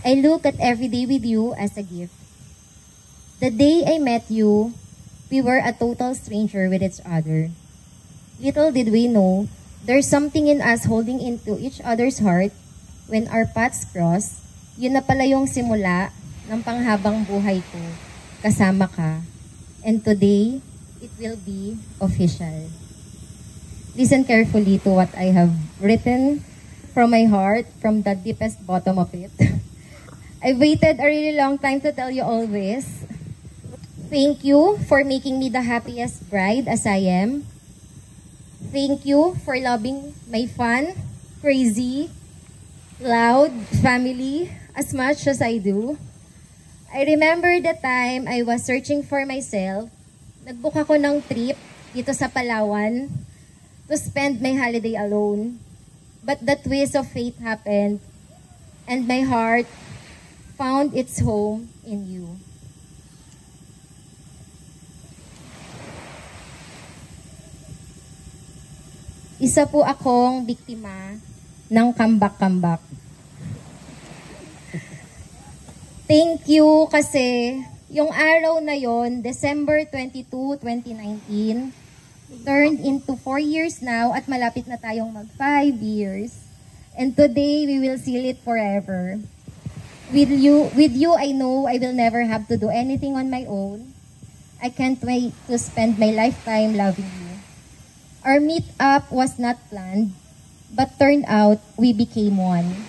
I look at every day with you as a gift. The day I met you, we were a total stranger with each other. Little did we know, there's something in us holding into each other's heart. When our paths cross, yun na pala yung simula ng panghabang buhay ko. Kasama ka. And today, it will be official. Listen carefully to what I have written from my heart, from the deepest bottom of it. I waited a really long time to tell you all this. Thank you for making me the happiest bride as I am. Thank you for loving my fun, crazy, loud family as much as I do. I remember the time I was searching for myself. Nagbook ako ng trip dito sa Palawan to spend my holiday alone. But the twist of fate happened and my heart found its home in you. Isa po akong biktima ng kambak-kambak. Thank you kasi yung araw na yon, December 22, 2019, turned into 4 years now at malapit na tayong mag 5 years. And today, we will seal it forever. With you, I know I will never have to do anything on my own. I can't wait to spend my lifetime loving you. Our meet-up was not planned, but turned out we became one.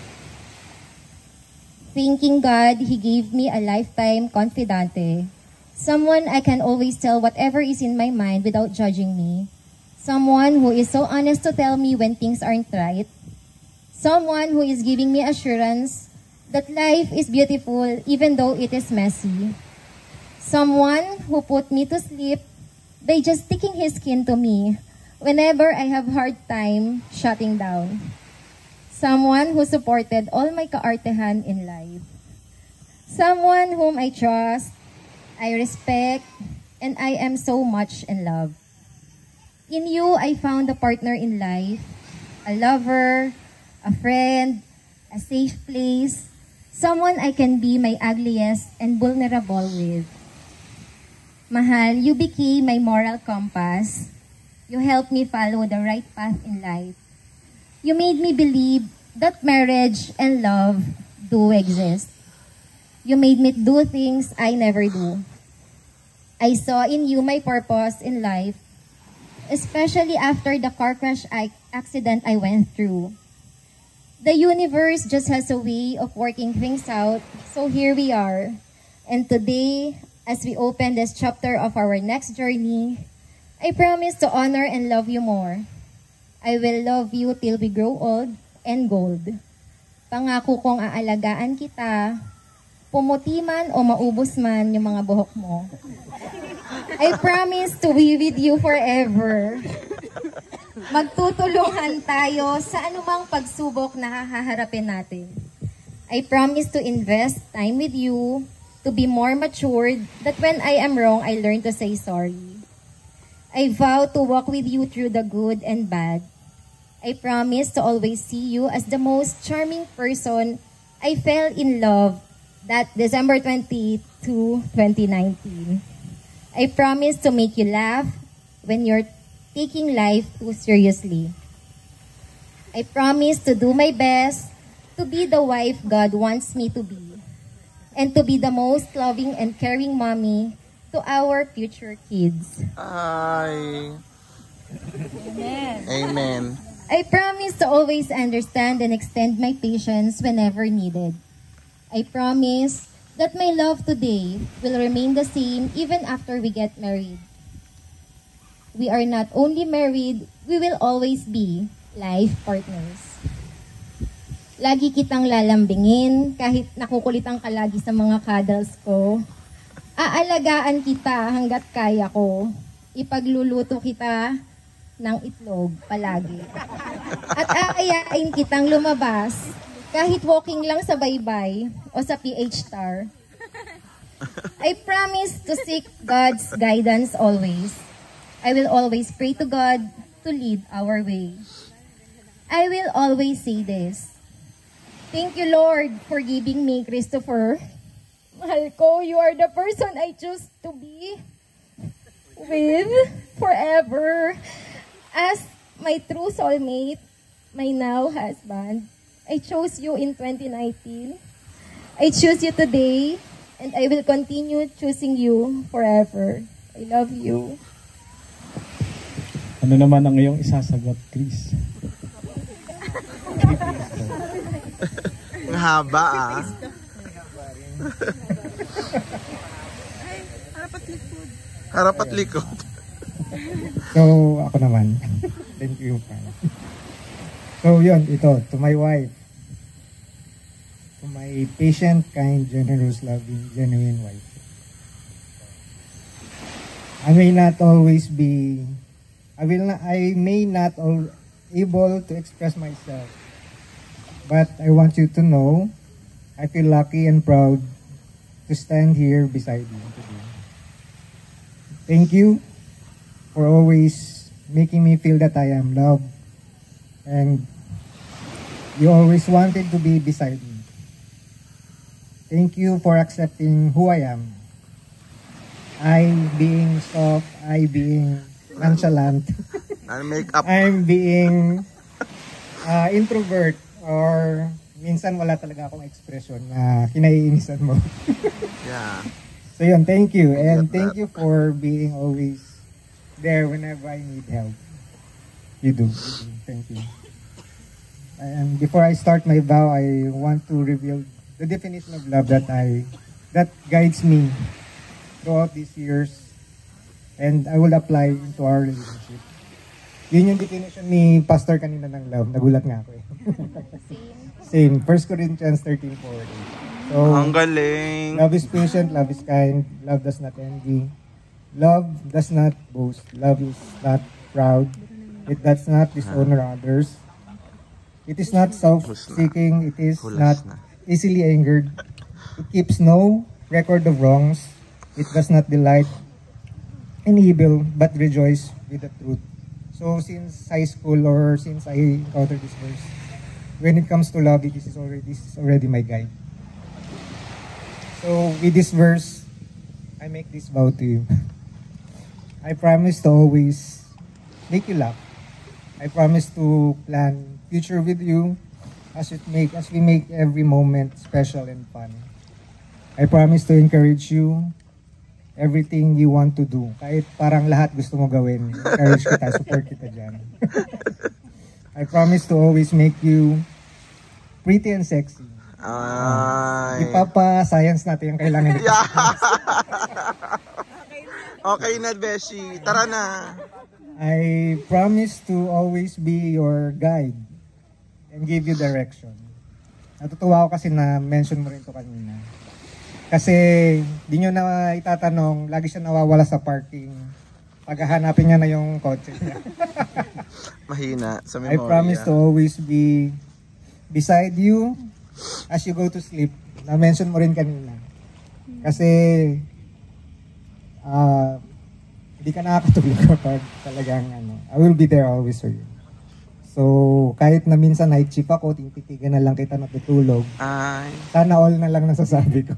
Thanking God, He gave me a lifetime confidante. Someone I can always tell whatever is in my mind without judging me. Someone who is so honest to tell me when things aren't right. Someone who is giving me assurance that life is beautiful even though it is messy. Someone who put me to sleep by just sticking his skin to me whenever I have hard time shutting down. Someone who supported all my kaartehan in life. Someone whom I trust, I respect, and I am so much in love. In you, I found a partner in life, a lover, a friend, a safe place, someone I can be my ugliest and vulnerable with. Mahal, you became my moral compass. You helped me follow the right path in life. You made me believe that marriage and love do exist. You made me do things I never do. I saw in you my purpose in life, especially after the car crash accident I went through. The universe just has a way of working things out, so here we are. And today, as we open this chapter of our next journey, I promise to honor and love you more. I will love you till we grow old and gold. Pangako kong aalagaan kita, pumuti man o maubos man yung mga buhok mo. I promise to be with you forever. Magtutulungan tayo sa anumang pagsubok na haharapin natin. I promise to invest time with you, to be more matured, that when I am wrong, I learn to say sorry. I vow to walk with you through the good and bad. I promise to always see you as the most charming person I fell in love that December 22, 2019. I promise to make you laugh when you're taking life too seriously. I promise to do my best to be the wife God wants me to be, and to be the most loving and caring mommy to our future kids. Ay. Amen. Amen. I promise to always understand and extend my patience whenever needed. I promise that my love today will remain the same even after we get married. We are not only married, we will always be life partners. Lagi kitang lalambingin kahit nakukulitan ka lagi sa mga cuddles ko. Aalagaan kita hanggat kaya ko. Ipagluluto kita ng itlog palagi. At aayain kitang lumabas kahit walking lang sa baybay o sa PH Star. I promise to seek God's guidance always. I will always pray to God to lead our way. I will always say this. Thank you, Lord, for giving me Christopher. Mahal ko, you are the person I choose to be with forever. As my true soulmate, my now husband, I chose you in 2019. I choose you today, and I will continue choosing you forever. I love you. Ano naman ang iyong isasagot, Chris? Ang haba ah. Harap at likod. So, ako naman. Thank you. So, yun, ito, to my wife. To my patient, kind, generous, loving, genuine wife. I may not always be, I may not able to express myself. But I want you to know, I feel lucky and proud to stand here beside you today. Thank you for always making me feel that I am loved, and you always wanted to be beside me. Thank you for accepting who I am. I being soft, I being nonchalant, I'm being introvert, or minsan wala talaga akong expression na kinaiinisan mo. Yeah. So yun, thank you. And thank you for being always there whenever I need help. You do. Thank you. And before I start my vow, I want to reveal the definition of love that guides me throughout these years. And I will apply into our relationship. Yun yung definition ni Pastor kanina ng love. Nagulat nga ako eh. Same. 1 Corinthians 13:4. So, ang galing. Love is patient, love is kind, love does not envy. Love does not boast, love is not proud. It does not dishonor others. It is not self-seeking, it is not easily angered. It keeps no record of wrongs. It does not delight in evil, but rejoice with the truth. So since high school, or since I encountered this verse, when it comes to love, this is already my guide. So with this verse, I make this vow to you. I promise to always make you laugh. I promise to plan future with you as we make every moment special and fun. I promise to encourage you everything you want to do. Kahit parang lahat gusto mo gawin, encourage kita, support kita dyan. I promise to always make you pretty and sexy. Ipapa-science natin yung kailangan nito. Yeah. Okay na, Beshi. Tara na. I promise to always be your guide and give you direction. Natutuwa ako kasi na-mention mo rin to kanina. Kasi di nyo na itatanong, lagi siya nawawala sa parking. Paghahanapin niya na yung kotse niya. Mahina sa I memorya. promise to always be beside you as you go to sleep. Na-mention mo rin kanina. Kasi hindi ka nakakatulog kapag talagang I will be there always for you. So, kahit na minsan night shift ako, tititigan na lang kita natutulog. Sana all na lang nasasabi ko.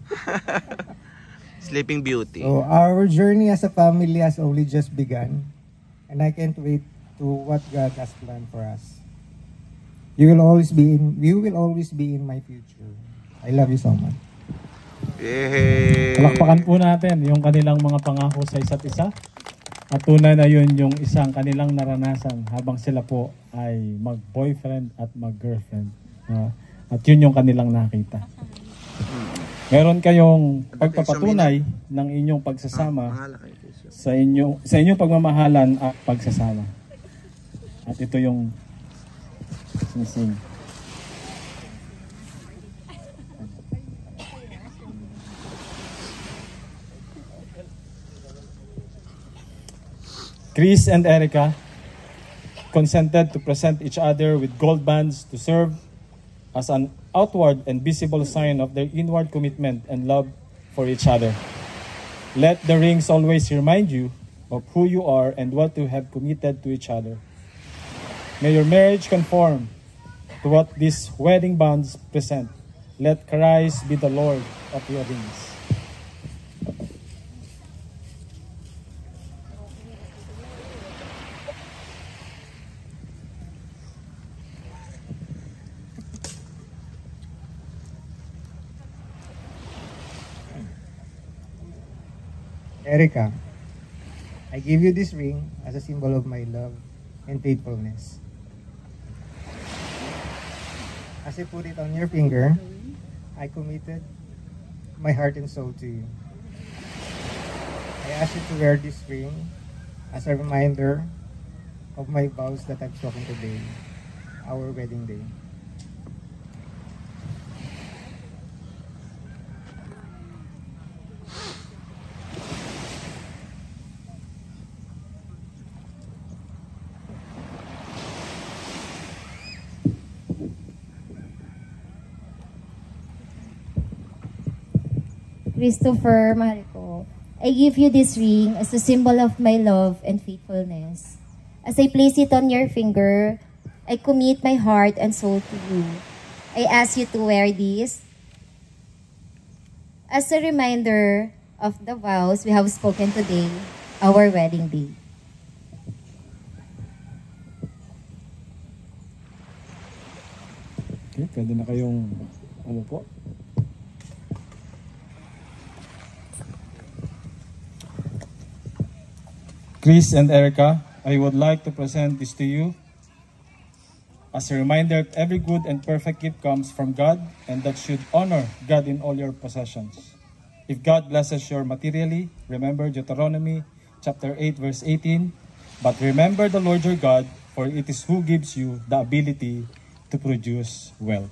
Sleeping Beauty. So, our journey as a family has only just begun. And I can't wait to what God has planned for us. You will always be in my future. I love you so much. Yay! Palakpakan po natin yung kanilang mga pangako sa isa't isa. At tunay na yun yung isang kanilang naranasan habang sila po ay mag-boyfriend at mag-girlfriend. At yun yung kanilang nakita. Meron kayong pagpapatunay ng inyong pagsasama sa inyong pagmamahalan at pagsasama. At ito yung sinising. Chris and Erica consented to present each other with gold bands to serve as an outward and visible sign of their inward commitment and love for each other. Let the rings always remind you of who you are and what you have committed to each other. May your marriage conform to what these wedding bands present. Let Christ be the Lord of your rings. Erica, I give you this ring as a symbol of my love and faithfulness. As I put it on your finger, I committed my heart and soul to you. I ask you to wear this ring as a reminder of my vows that I've spoken today, our wedding day. Christopher, mahal ko, I give you this ring as a symbol of my love and faithfulness. As I place it on your finger, I commit my heart and soul to you. I ask you to wear this as a reminder of the vows we have spoken today, our wedding day. Okay, pwede na kayong umupo. Chris and Erica, I would like to present this to you as a reminder that every good and perfect gift comes from God and that should honor God in all your possessions. If God blesses you materially, remember Deuteronomy chapter 8 verse 18, but remember the Lord your God, for it is who gives you the ability to produce wealth.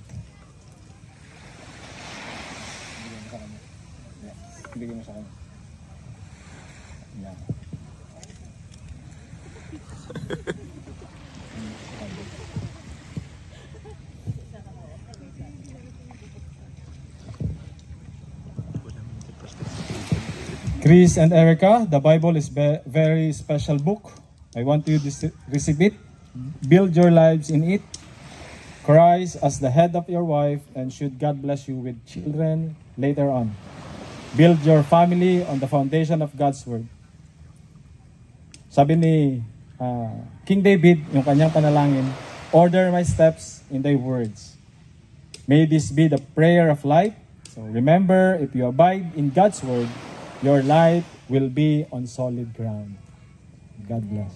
Bigyan mo sa kanya. Yeah. Chris and Erica, the Bible is a very special book. I want you to receive it. Build your lives in it. Christ as the head of your wife, and should God bless you with children later on. Build your family on the foundation of God's Word. Sabi ni King David, yung kanyang panalangin, order my steps in thy words. May this be the prayer of life. So remember, if you abide in God's Word, your life will be on solid ground. God bless.